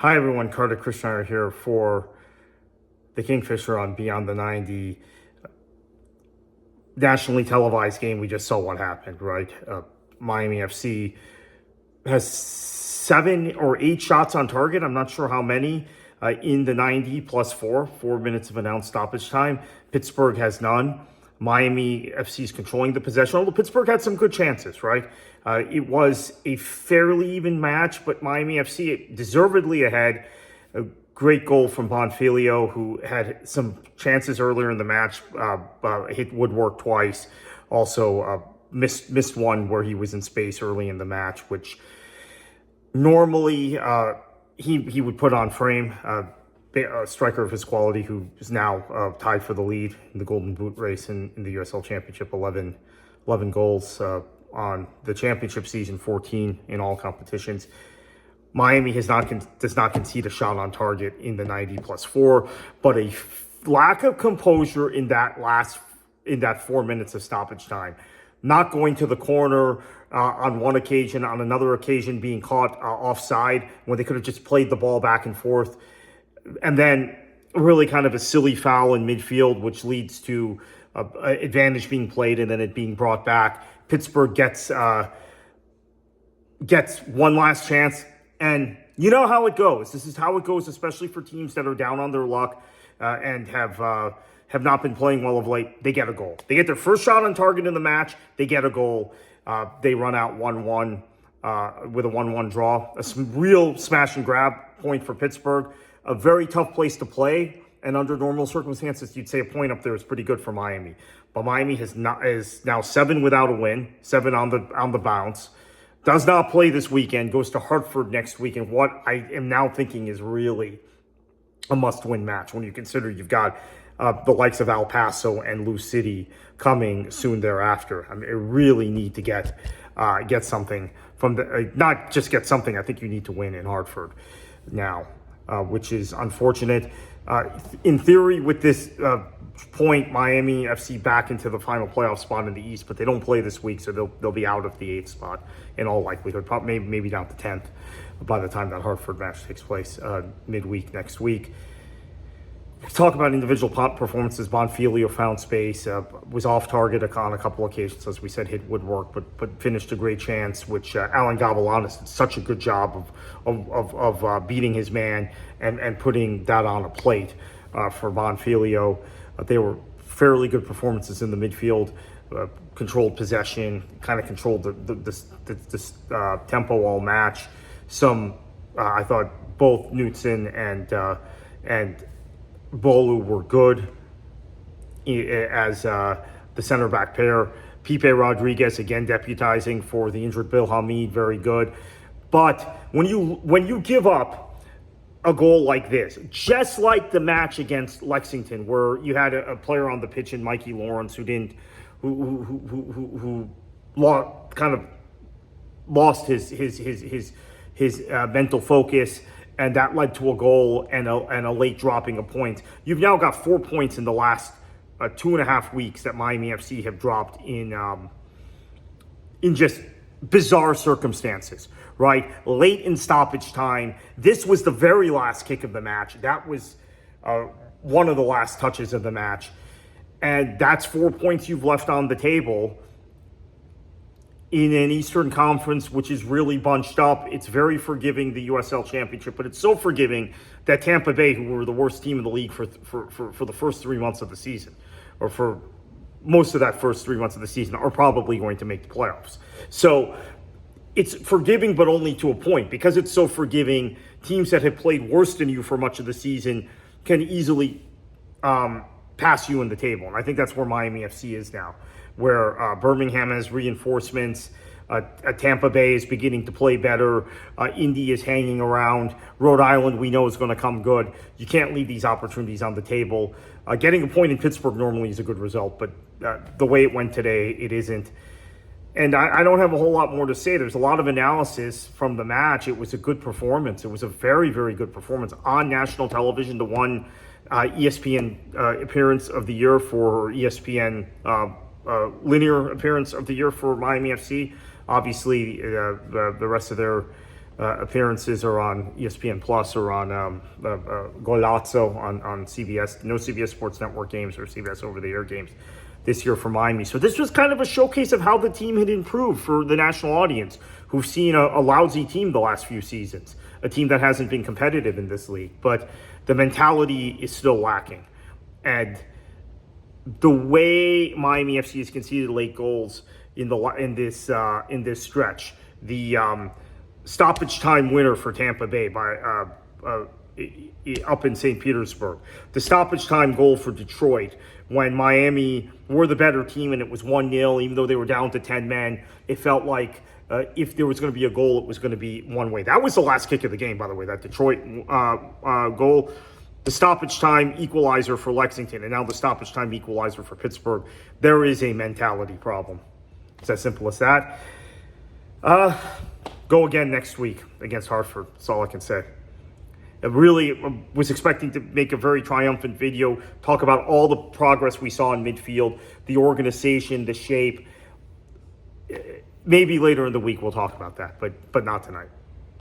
Hi everyone, Carter Krishnaiyer here for the Kingfisher on Beyond the 90 nationally televised game. We just saw what happened, right? Miami FC has 7 or 8 shots on target. I'm not sure how many in the 90 plus 4 minutes of announced stoppage time. Pittsburgh has none. Miami FC is controlling the possession, although Pittsburgh had some good chances, right? It was a fairly even match, but Miami FC deservedly ahead. A great goal from Bonfiglio, who had some chances earlier in the match, hit woodwork twice. Also missed one where he was in space early in the match, which normally he would put on frame. A striker of his quality who is now tied for the lead in the Golden Boot race in the USL Championship, 11 goals on the championship season, 14 in all competitions. Miami does not concede a shot on target in the 90 plus 4, but a lack of composure in that 4 minutes of stoppage time. Not going to the corner on one occasion, on another occasion being caught offside when they could have just played the ball back and forth. And then really kind of a silly foul in midfield, which leads to advantage being played and then it being brought back. Pittsburgh gets one last chance. And you know how it goes. This is how it goes, especially for teams that are down on their luck and have not been playing well of late. They get a goal. They get their first shot on target in the match. They get a goal. They run out 1-1 with a 1-1 draw. A real smash and grab point for Pittsburgh. A very tough place to play, and under normal circumstances, you'd say a point up there is pretty good for Miami. But Miami is now 7 without a win, 7 on the bounce. Does not play this weekend. Goes to Hartford next week, and what I am now thinking is really a must-win match when you consider you've got the likes of El Paso and Lou City coming soon thereafter. I mean, you really need to get something from the not just get something. I think you need to win in Hartford now. Which is unfortunate. In theory, with this point, Miami FC back into the final playoff spot in the East, but they don't play this week, so they'll be out of the 8th spot in all likelihood. Probably maybe down to 10th by the time that Hartford match takes place midweek next week. Talk about individual performances. Bonfiglio found space, was off target on a couple occasions, as we said, hit woodwork, but finished a great chance, which Alan Gavilanis did such a good job of beating his man and putting that on a plate for Bonfiglio. They were fairly good performances in the midfield, controlled possession, kind of controlled the tempo all match. I thought both Knutson and Bolu were good as the center back pair. Pipe Rodriguez again deputizing for the injured Bill Hamid, very good. But when you give up a goal like this, just like the match against Lexington, where you had a player on the pitch in Mikey Lawrence who kind of lost his mental focus, and that led to a goal and a late dropping of points. You've now got 4 points in the last 2.5 weeks that Miami FC have dropped in just bizarre circumstances, right? Late in stoppage time. This was the very last kick of the match. That was one of the last touches of the match. And that's 4 points you've left on the table in an Eastern Conference, which is really bunched up. It's very forgiving, the USL Championship, but it's so forgiving that Tampa Bay, who were the worst team in the league for the first 3 months of the season, or for most of that first 3 months of the season, are probably going to make the playoffs. So it's forgiving, but only to a point. Because it's so forgiving, teams that have played worse than you for much of the season can easily pass you in the table. And I think that's where Miami FC is now, where Birmingham has reinforcements. Tampa Bay is beginning to play better. Indy is hanging around. Rhode Island, we know, is going to come good. You can't leave these opportunities on the table. Getting a point in Pittsburgh normally is a good result, but the way it went today, it isn't. And I don't have a whole lot more to say. There's a lot of analysis from the match. It was a good performance. It was a very, very good performance on national television. The one ESPN appearance of the year for ESPN linear appearance of the year for Miami FC. Obviously, the rest of their appearances are on ESPN Plus or on Golazzo on CBS. No CBS Sports Network games or CBS over-the-air games this year for Miami. So this was kind of a showcase of how the team had improved for the national audience, who've seen a lousy team the last few seasons, a team that hasn't been competitive in this league. But the mentality is still lacking. And the way Miami FC has conceded late goals in this stretch, the stoppage time winner for Tampa Bay by up in St. Petersburg, the stoppage time goal for Detroit when Miami were the better team and it was 1-0, even though they were down to 10 men, it felt like if there was going to be a goal, it was going to be one way. That was the last kick of the game, by the way, that Detroit goal. The stoppage time equalizer for Lexington, and now the stoppage time equalizer for Pittsburgh. There is a mentality problem. It's as simple as that. Go again next week against Hartford. That's all I can say. I really was expecting to make a very triumphant video, talk about all the progress we saw in midfield, the organization, the shape. Maybe later in the week we'll talk about that, but not tonight.